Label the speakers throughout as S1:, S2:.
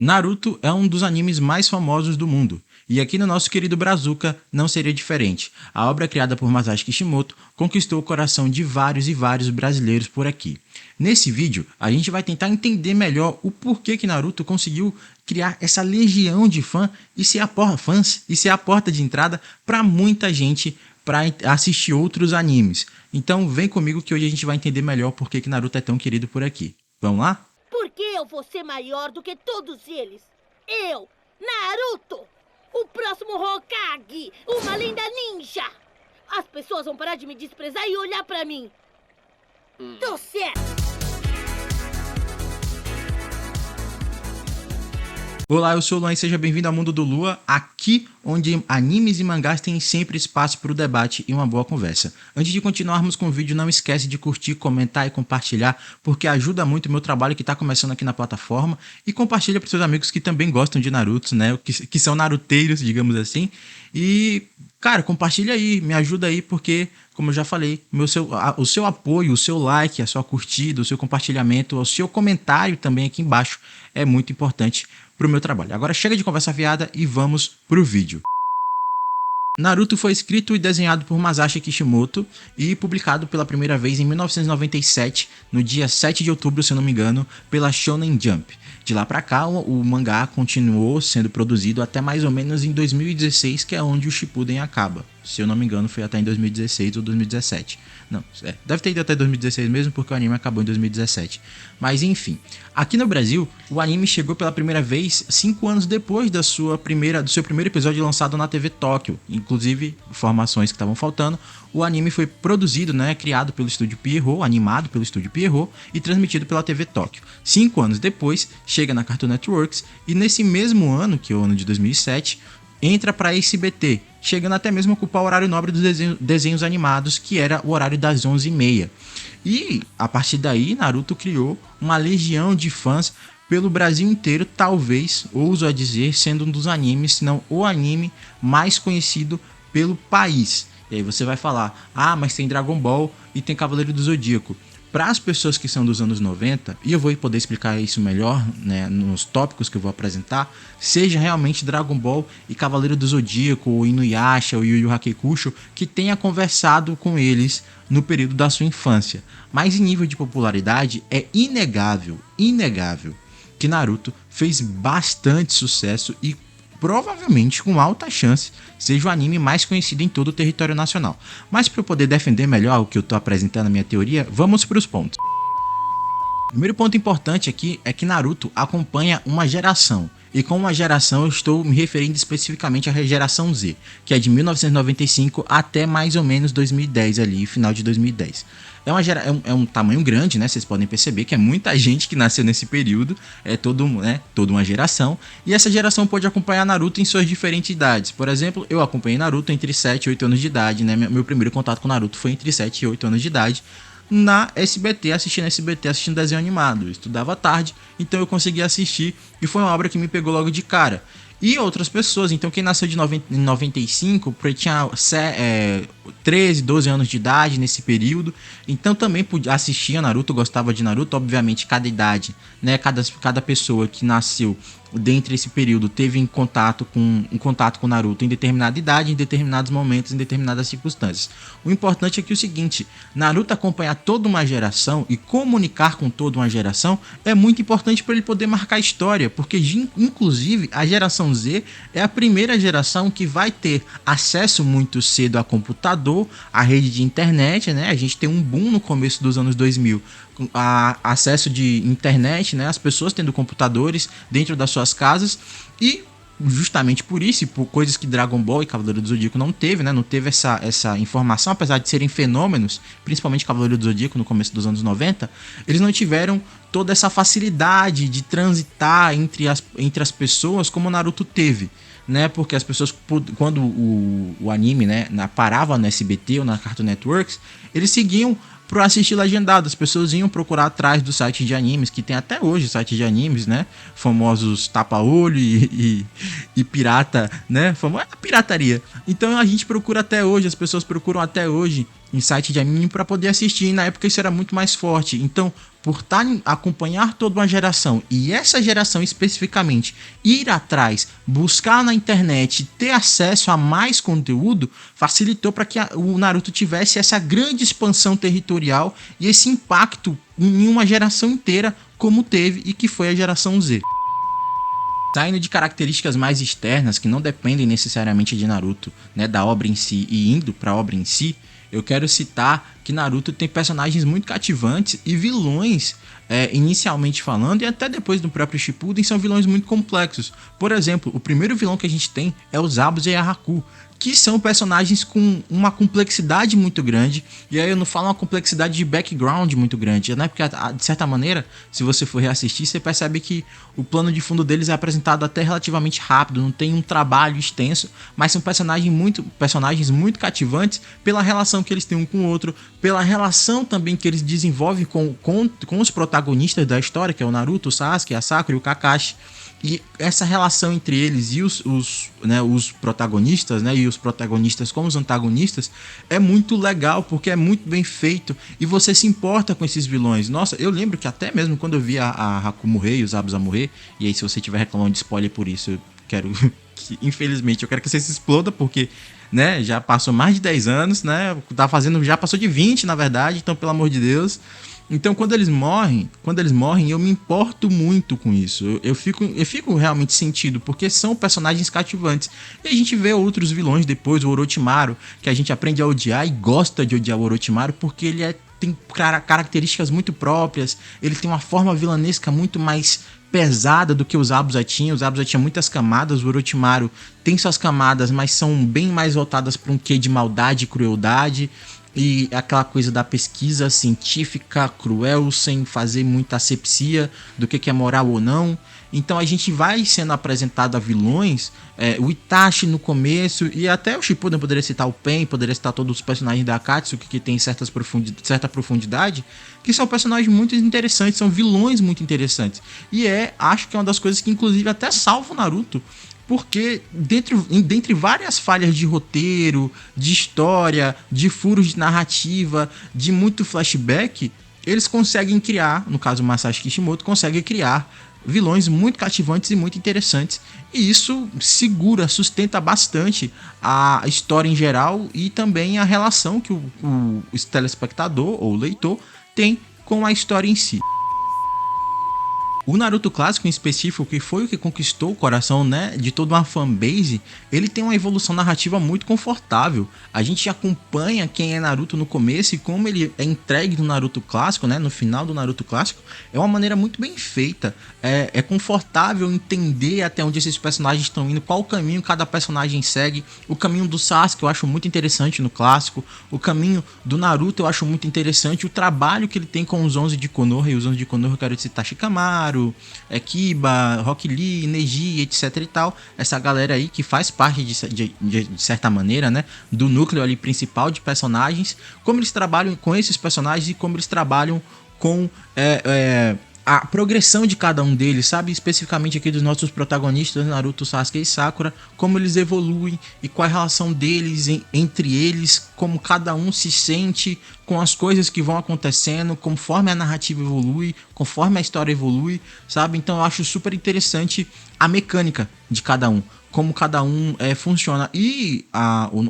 S1: Naruto é um dos animes mais famosos do mundo, e aqui no nosso querido Brazuca não seria diferente. A obra criada por Masashi Kishimoto conquistou o coração de vários e vários brasileiros por aqui. Nesse vídeo, a gente vai tentar entender melhor o porquê que Naruto conseguiu criar essa legião de fãs e ser a porta de entrada para muita gente para assistir outros animes. Então vem comigo que hoje a gente vai entender melhor por que Naruto é tão querido por aqui. Vamos lá?
S2: Porque eu vou ser maior do que todos eles. Eu, Naruto, o próximo Hokage, uma lenda ninja. As pessoas vão parar de me desprezar e olhar pra mim. Tô certo.
S1: Olá, eu sou o Luan e seja bem-vindo ao Mundo do Lua, aqui onde animes e mangás têm sempre espaço para o debate e uma boa conversa. Antes de continuarmos com o vídeo, não esquece de curtir, comentar e compartilhar, porque ajuda muito o meu trabalho que está começando aqui na plataforma, e compartilha para seus amigos que também gostam de Naruto, né, que são naruteiros, digamos assim, e, cara, compartilha aí, me ajuda aí, porque, como eu já falei, o seu apoio, o seu like, a sua curtida, o seu compartilhamento, o seu comentário também aqui embaixo é muito importante pro meu trabalho. Agora chega de conversa fiada e vamos pro vídeo. Naruto foi escrito e desenhado por Masashi Kishimoto e publicado pela primeira vez em 1997, no dia 7 de outubro, se eu não me engano, pela Shonen Jump. De lá pra cá, o mangá continuou sendo produzido até mais ou menos em 2016, que é onde o Shippuden acaba. Se eu não me engano, foi até em 2016 ou 2017. Não, deve ter ido até 2016 mesmo, porque o anime acabou em 2017. Mas enfim, aqui no Brasil, o anime chegou pela primeira vez 5 anos depois do seu primeiro episódio lançado na TV Tóquio. Inclusive, informações que estavam faltando, o anime foi produzido, criado pelo estúdio Pierrot, animado pelo estúdio Pierrot e transmitido pela TV Tóquio. 5 anos depois, chega na Cartoon Network e nesse mesmo ano, que é o ano de 2007, entra para SBT, chegando até mesmo a ocupar o horário nobre dos desenhos animados, que era o horário das 11h30. E a partir daí, Naruto criou uma legião de fãs pelo Brasil inteiro, talvez, ouso a dizer, sendo um dos animes, se não o anime mais conhecido pelo país. E aí você vai falar, mas tem Dragon Ball e tem Cavaleiro do Zodíaco. Para as pessoas que são dos anos 90, e eu vou poder explicar isso melhor, nos tópicos que eu vou apresentar, seja realmente Dragon Ball e Cavaleiro do Zodíaco, ou Inuyasha, ou Yu Yu Hakusho, que tenha conversado com eles no período da sua infância. Mas em nível de popularidade, é inegável que Naruto fez bastante sucesso e provavelmente com alta chance seja o anime mais conhecido em todo o território nacional. Mas para eu poder defender melhor o que eu estou apresentando na minha teoria, vamos para os pontos. O primeiro ponto importante aqui é que Naruto acompanha uma geração. E com uma geração eu estou me referindo especificamente à geração Z, que é de 1995 até mais ou menos 2010 ali, final de 2010. É um tamanho grande, vocês podem perceber que é muita gente que nasceu nesse período, é toda uma geração, e essa geração pode acompanhar Naruto em suas diferentes idades. Por exemplo, eu acompanhei Naruto entre 7 e 8 anos de idade, meu primeiro contato com Naruto foi entre 7 e 8 anos de idade, na SBT, assistindo desenho animado. Eu estudava à tarde, então eu consegui assistir e foi uma obra que me pegou logo de cara. E outras pessoas, então quem nasceu em 95, tinha 13, 12 anos de idade nesse período, então também assistia Naruto, gostava de Naruto. Obviamente cada idade, cada pessoa que nasceu dentro desse período teve um contato com Naruto em determinada idade, em determinados momentos, em determinadas circunstâncias. O importante é que o seguinte, Naruto acompanhar toda uma geração e comunicar com toda uma geração é muito importante para ele poder marcar a história, porque inclusive a geração Z é a primeira geração que vai ter acesso muito cedo a computador, a rede de internet, A gente tem um boom no começo dos anos 2000, acesso de internet, as pessoas tendo computadores dentro das suas casas, e justamente por isso, por coisas que Dragon Ball e Cavaleiro do Zodíaco não teve, não teve essa informação, apesar de serem fenômenos, principalmente Cavaleiro do Zodíaco no começo dos anos 90, eles não tiveram toda essa facilidade de transitar entre as pessoas como Naruto teve. Porque as pessoas, quando o anime parava no SBT ou na Cartoon Network, eles seguiam para assistir legendado. As pessoas iam procurar atrás do site de animes, que tem até hoje sites de animes, famosos tapa-olho e pirata, famosa pirataria. Então a gente procura até hoje, as pessoas procuram até hoje em site de anime para poder assistir, e na época isso era muito mais forte. Então, por acompanhar toda uma geração, e essa geração especificamente ir atrás, buscar na internet, ter acesso a mais conteúdo, facilitou para que o Naruto tivesse essa grande expansão territorial e esse impacto em uma geração inteira, como teve e que foi a geração Z. Saindo de características mais externas que não dependem necessariamente de Naruto, né, da obra em si, e indo para a obra em si, eu quero citar que Naruto tem personagens muito cativantes e vilões, inicialmente falando, e até depois do próprio Shippuden, são vilões muito complexos. Por exemplo, o primeiro vilão que a gente tem é o Zabuza e a Haku, que são personagens com uma complexidade muito grande, e aí eu não falo uma complexidade de background muito grande, né? Porque de certa maneira, se você for reassistir, você percebe que o plano de fundo deles é apresentado até relativamente rápido, não tem um trabalho extenso, mas são personagens muito cativantes pela relação que eles têm um com o outro, pela relação também que eles desenvolvem com os protagonistas da história, que é o Naruto, o Sasuke, a Sakura e o Kakashi. E essa relação entre eles e os protagonistas, né, e os protagonistas como os antagonistas, é muito legal, porque é muito bem feito e você se importa com esses vilões. Nossa, eu lembro que até mesmo quando eu vi a Haku morrer e os Zabuza morrer, e aí se você tiver reclamando de spoiler por isso, eu quero que, infelizmente, eu quero que você se exploda, porque, né, já passou mais de 10 anos, né, já passou de 20, na verdade, então pelo amor de Deus. Então, quando eles morrem, eu me importo muito com isso. Eu fico realmente sentido, porque são personagens cativantes. E a gente vê outros vilões depois, o Orochimaru, que a gente aprende a odiar e gosta de odiar o Orochimaru, porque ele tem características muito próprias, ele tem uma forma vilanesca muito mais pesada do que o Zabuza tinha. O Zabuza tinha muitas camadas, o Orochimaru tem suas camadas, mas são bem mais voltadas para um quê de maldade e crueldade. E aquela coisa da pesquisa científica cruel, sem fazer muita asepsia do que é moral ou não. Então a gente vai sendo apresentado a vilões, o Itachi no começo, e até o Shippuden, poderia citar o Pen, poderia citar todos os personagens da Akatsuki, que tem certa profundidade, que são personagens muito interessantes, são vilões muito interessantes. E acho que é uma das coisas que inclusive até salva o Naruto, porque dentre várias falhas de roteiro, de história, de furos de narrativa, de muito flashback, eles conseguem criar, no caso o Masashi Kishimoto, consegue criar vilões muito cativantes e muito interessantes. E isso sustenta bastante a história em geral e também a relação que o telespectador ou o leitor tem com a história em si. O Naruto clássico em específico, que foi o que conquistou o coração, né, de toda uma fanbase, ele tem uma evolução narrativa muito confortável. A gente acompanha quem é Naruto no começo e como ele é entregue no Naruto clássico, né, no final do Naruto clássico, é uma maneira muito bem feita. É confortável entender até onde esses personagens estão indo, qual caminho cada personagem segue. O caminho do Sasuke eu acho muito interessante no clássico, o caminho do Naruto eu acho muito interessante, o trabalho que ele tem com os 11 de Konoha, e os 11 de Konoha eu quero citar Shikamaru, Kiba, Rock Lee, Neji, etc e tal, essa galera aí que faz parte de certa maneira, né, do núcleo ali principal de personagens, como eles trabalham com esses personagens e como eles trabalham com a progressão de cada um deles, sabe? Especificamente aqui dos nossos protagonistas, Naruto, Sasuke e Sakura, como eles evoluem e qual a relação deles entre eles, como cada um se sente com as coisas que vão acontecendo, conforme a narrativa evolui, conforme a história evolui, sabe? Então eu acho super interessante a mecânica de cada um, como cada um funciona. E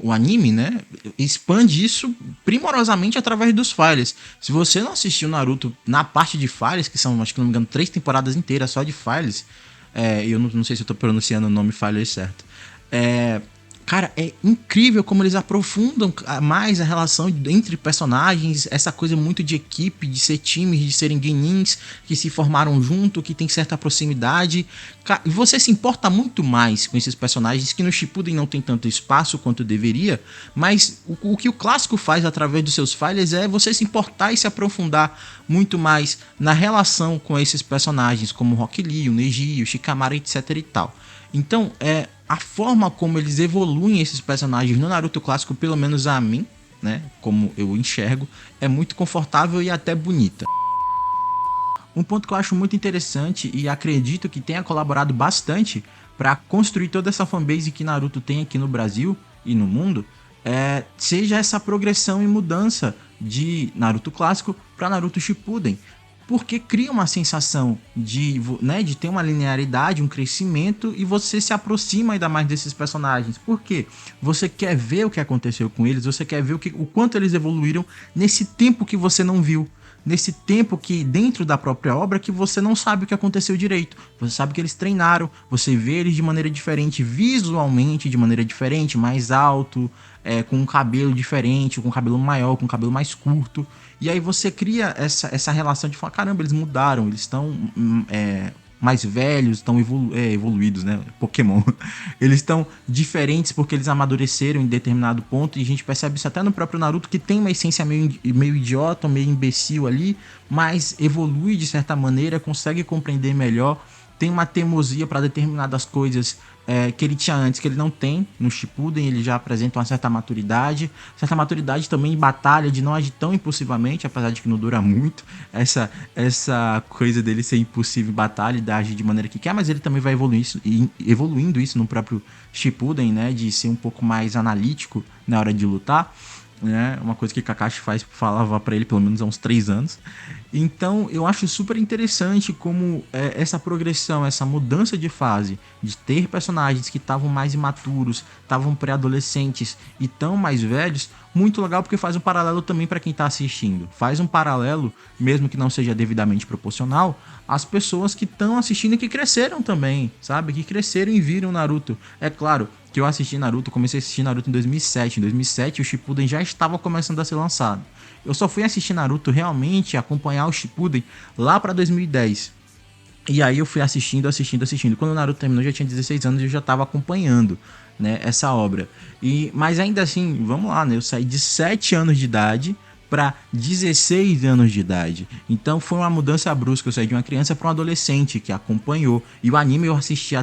S1: o anime, né, expande isso primorosamente através dos files. Se você não assistiu Naruto na parte de files, que são, acho que não me engano, 3 temporadas inteiras só de files, eu não sei se eu tô pronunciando o nome files certo, cara, é incrível como eles aprofundam mais a relação entre personagens, essa coisa muito de equipe, de ser times, de serem genins que se formaram junto, que tem certa proximidade. Você se importa muito mais com esses personagens que no Shippuden não tem tanto espaço quanto deveria, mas o que o clássico faz através dos seus files é você se importar e se aprofundar muito mais na relação com esses personagens, como o Rock Lee, o Neji, o Shikamaru, etc e tal. Então, a forma como eles evoluem esses personagens no Naruto clássico, pelo menos a mim, né, como eu enxergo, é muito confortável e até bonita. Um ponto que eu acho muito interessante e acredito que tenha colaborado bastante para construir toda essa fanbase que Naruto tem aqui no Brasil e no mundo seja essa progressão e mudança de Naruto clássico para Naruto Shippuden, porque cria uma sensação de ter uma linearidade, um crescimento, e você se aproxima ainda mais desses personagens. Por quê? Você quer ver o que aconteceu com eles, você quer ver o quanto eles evoluíram nesse tempo que você não viu. Nesse tempo que, dentro da própria obra, que você não sabe o que aconteceu direito. Você sabe que eles treinaram, você vê eles de maneira diferente, visualmente de maneira diferente, mais alto, com um cabelo diferente, com um cabelo maior, com um cabelo mais curto. E aí você cria essa relação de falar, caramba, eles mudaram, eles estão mais velhos, estão evoluídos, né? Pokémon. Eles estão diferentes porque eles amadureceram em determinado ponto, e a gente percebe isso até no próprio Naruto, que tem uma essência meio idiota, meio imbecil ali, mas evolui de certa maneira, consegue compreender melhor, tem uma teimosia para determinadas coisas que ele tinha antes, que ele não tem no Shippuden. Ele já apresenta uma certa maturidade também em batalha, de não agir tão impulsivamente, apesar de que não dura muito essa coisa dele ser impulsivo em batalha e de agir de maneira que quer, mas ele também vai evoluindo isso no próprio Shippuden, né, de ser um pouco mais analítico na hora de lutar, né, uma coisa que Kakashi falava pra ele pelo menos há uns 3 anos. Então eu acho super interessante como essa progressão, essa mudança de fase, de ter personagens que estavam mais imaturos, estavam pré-adolescentes e tão mais velhos, muito legal, porque faz um paralelo também para quem tá assistindo. Faz um paralelo, mesmo que não seja devidamente proporcional, às pessoas que estão assistindo e que cresceram também, sabe? Que cresceram e viram Naruto. É claro que eu comecei a assistir Naruto em 2007. Em 2007 o Shippuden já estava começando a ser lançado. Eu só fui assistir Naruto realmente, acompanhar o Shippuden lá pra 2010. E aí eu fui assistindo. Quando o Naruto terminou, eu já tinha 16 anos e eu já tava acompanhando, né, essa obra. Mas ainda assim, vamos lá, né? Eu saí de 7 anos de idade para 16 anos de idade. Então foi uma mudança brusca. Eu saí de uma criança para um adolescente que acompanhou. E o anime eu assisti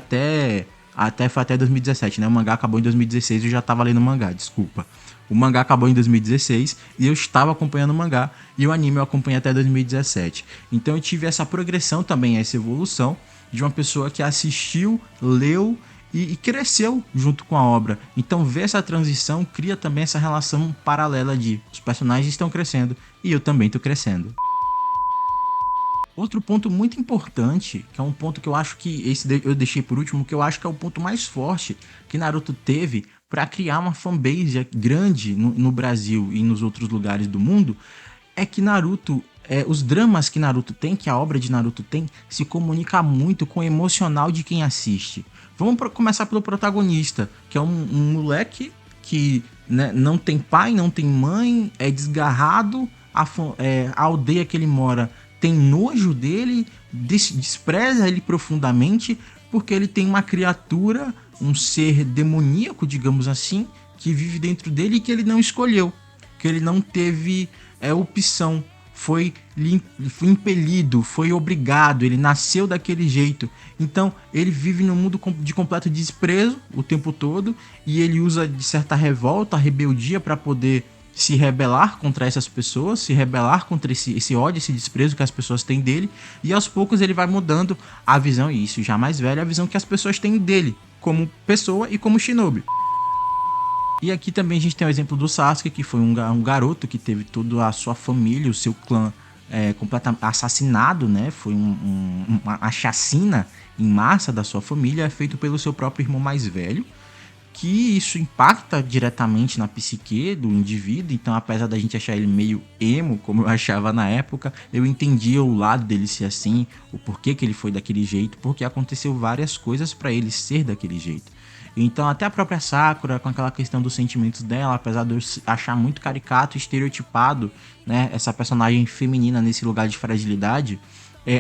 S1: foi até 2017, né? O mangá acabou em 2016 e eu já tava lendo o mangá, desculpa. O mangá acabou em 2016 e eu estava acompanhando o mangá, e o anime eu acompanhei até 2017. Então eu tive essa progressão também, essa evolução de uma pessoa que assistiu, leu e cresceu junto com a obra. Então ver essa transição cria também essa relação paralela de os personagens estão crescendo e eu também estou crescendo. Outro ponto muito importante, que é um ponto que eu acho que eu deixei por último, que eu acho que é o ponto mais forte que Naruto teve para criar uma fanbase grande no Brasil e nos outros lugares do mundo, é que Naruto, os dramas que Naruto tem, que a obra de Naruto tem, se comunica muito com o emocional de quem assiste. Vamos começar pelo protagonista, que é um moleque que, né, não tem pai, não tem mãe, é desgarrado, a aldeia que ele mora tem nojo dele, despreza ele profundamente, porque ele tem uma criatura, um ser demoníaco, digamos assim, que vive dentro dele e que ele não escolheu, que ele não teve opção, foi impelido, foi obrigado, ele nasceu daquele jeito. Então ele vive num mundo de completo desprezo o tempo todo, e ele usa de certa revolta, rebeldia para poder se rebelar contra essas pessoas, se rebelar contra esse ódio, esse desprezo que as pessoas têm dele, e aos poucos ele vai mudando a visão, e isso já mais velho, a visão que as pessoas têm dele, como pessoa e como shinobi. E aqui também a gente tem o exemplo do Sasuke, que foi um garoto que teve toda a sua família, o seu clã completamente assassinado, né? Foi uma chacina em massa da sua família, feito pelo seu próprio irmão mais velho, que isso impacta diretamente na psique do indivíduo. Então, apesar da gente achar ele meio emo, como eu achava na época, eu entendia o lado dele ser assim, o porquê que ele foi daquele jeito, porque aconteceu várias coisas para ele ser daquele jeito. Então até a própria Sakura, com aquela questão dos sentimentos dela, apesar de eu achar muito caricato e estereotipado, né, essa personagem feminina nesse lugar de fragilidade,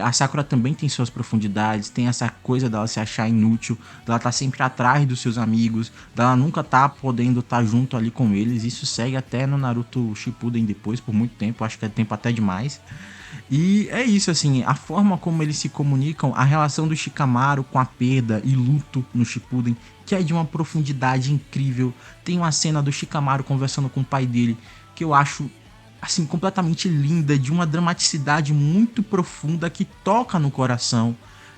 S1: a Sakura também tem suas profundidades, tem essa coisa dela se achar inútil, dela tá sempre atrás dos seus amigos, dela nunca tá podendo estar junto ali com eles. Isso segue até no Naruto Shippuden depois, por muito tempo, acho que é tempo até demais. E é isso, assim, a forma como eles se comunicam, a relação do Shikamaru com a perda e luto no Shippuden, que é de uma profundidade incrível. Tem uma cena do Shikamaru conversando com o pai dele, que eu acho, assim, completamente linda, de uma dramaticidade muito profunda, que toca no coração.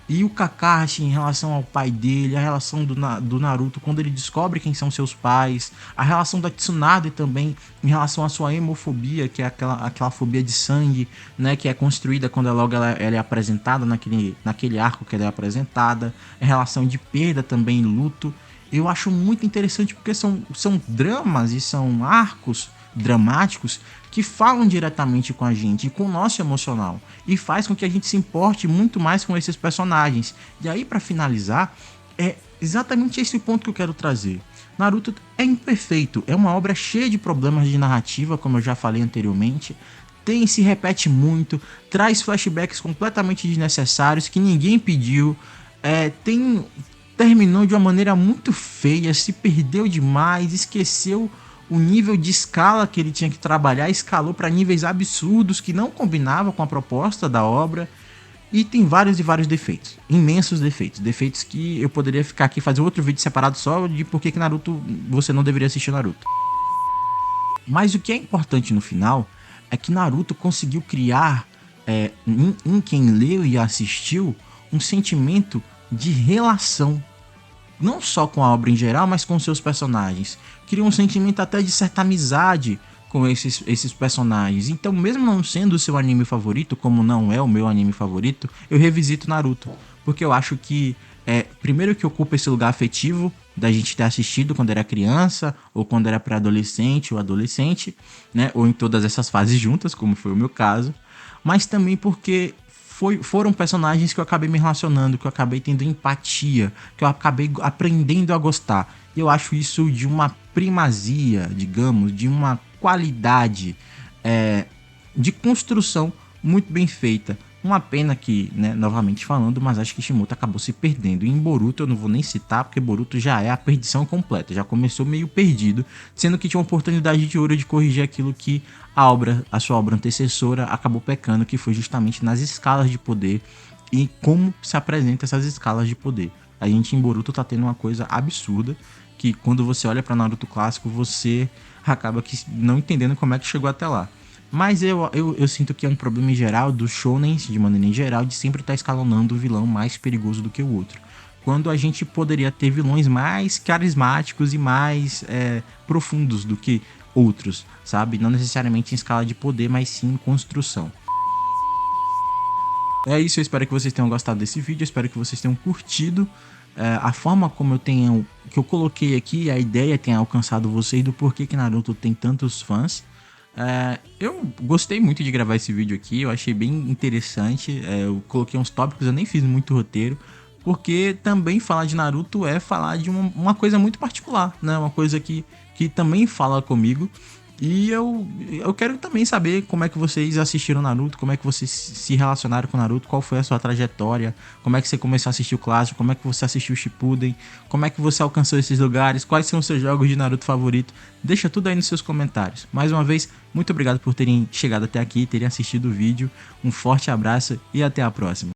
S1: E o Kakashi em relação ao pai dele, a relação do Naruto quando ele descobre quem são seus pais, a relação da Tsunade também em relação à sua hemofobia, que é aquela fobia de sangue, né, que é construída quando ela é apresentada naquele arco que ela é apresentada, a relação de perda também, luto. Eu acho muito interessante porque são dramas e são arcos dramáticos que falam diretamente com a gente e com o nosso emocional e faz com que a gente se importe muito mais com esses personagens. E aí, para finalizar, é exatamente esse ponto que eu quero trazer. Naruto é imperfeito, é uma obra cheia de problemas de narrativa, como eu já falei anteriormente, se repete muito, traz flashbacks completamente desnecessários que ninguém pediu, terminou de uma maneira muito feia, se perdeu demais, esqueceu o nível de escala que ele tinha que trabalhar, escalou para níveis absurdos que não combinavam com a proposta da obra, e tem vários e vários defeitos, imensos defeitos que eu poderia ficar aqui e fazer outro vídeo separado só de por que Naruto você não deveria assistir Naruto. Mas o que é importante no final é que Naruto conseguiu criar em quem leu e assistiu um sentimento de relação, não só com a obra em geral, mas com seus personagens. Cria um sentimento até de certa amizade com esses personagens. Então, mesmo não sendo o seu anime favorito, como não é o meu anime favorito, eu revisito Naruto, porque eu acho que primeiro que ocupa esse lugar afetivo da gente ter assistido quando era criança, ou quando era pré-adolescente ou adolescente, né, ou em todas essas fases juntas, como foi o meu caso, mas também porque foram personagens que eu acabei me relacionando, que eu acabei tendo empatia, que eu acabei aprendendo a gostar. E eu acho isso de uma primazia, digamos, de uma qualidade de construção muito bem feita. Uma pena que, né, novamente falando, Masashi Kishimoto acabou se perdendo. E em Boruto eu não vou nem citar, porque Boruto já é a perdição completa. Já começou meio perdido, sendo que tinha uma oportunidade de ouro de corrigir aquilo que a sua obra antecessora acabou pecando, que foi justamente nas escalas de poder e como se apresentam essas escalas de poder. A gente em Boruto tá tendo uma coisa absurda, que quando você olha para Naruto clássico, você acaba não entendendo como é que chegou até lá. Mas eu sinto que é um problema em geral dos shounens, de maneira em geral, de sempre estar escalonando o vilão mais perigoso do que o outro. Quando a gente poderia ter vilões mais carismáticos e mais profundos do que outros, sabe? Não necessariamente em escala de poder, mas sim em construção. É isso, eu espero que vocês tenham gostado desse vídeo, eu espero que vocês tenham curtido a forma como que eu coloquei aqui, a ideia tenha alcançado vocês do porquê que Naruto tem tantos fãs. Eu gostei muito de gravar esse vídeo aqui, eu achei bem interessante, eu coloquei uns tópicos, eu nem fiz muito roteiro, porque também falar de Naruto é falar de uma coisa muito particular, né? Uma coisa que também fala comigo. E eu quero também saber como é que vocês assistiram Naruto, como é que vocês se relacionaram com Naruto, qual foi a sua trajetória, como é que você começou a assistir o clássico, como é que você assistiu o Shippuden, como é que você alcançou esses lugares, quais são os seus jogos de Naruto favorito. Deixa tudo aí nos seus comentários. Mais uma vez, muito obrigado por terem chegado até aqui, terem assistido o vídeo. Um forte abraço e até a próxima.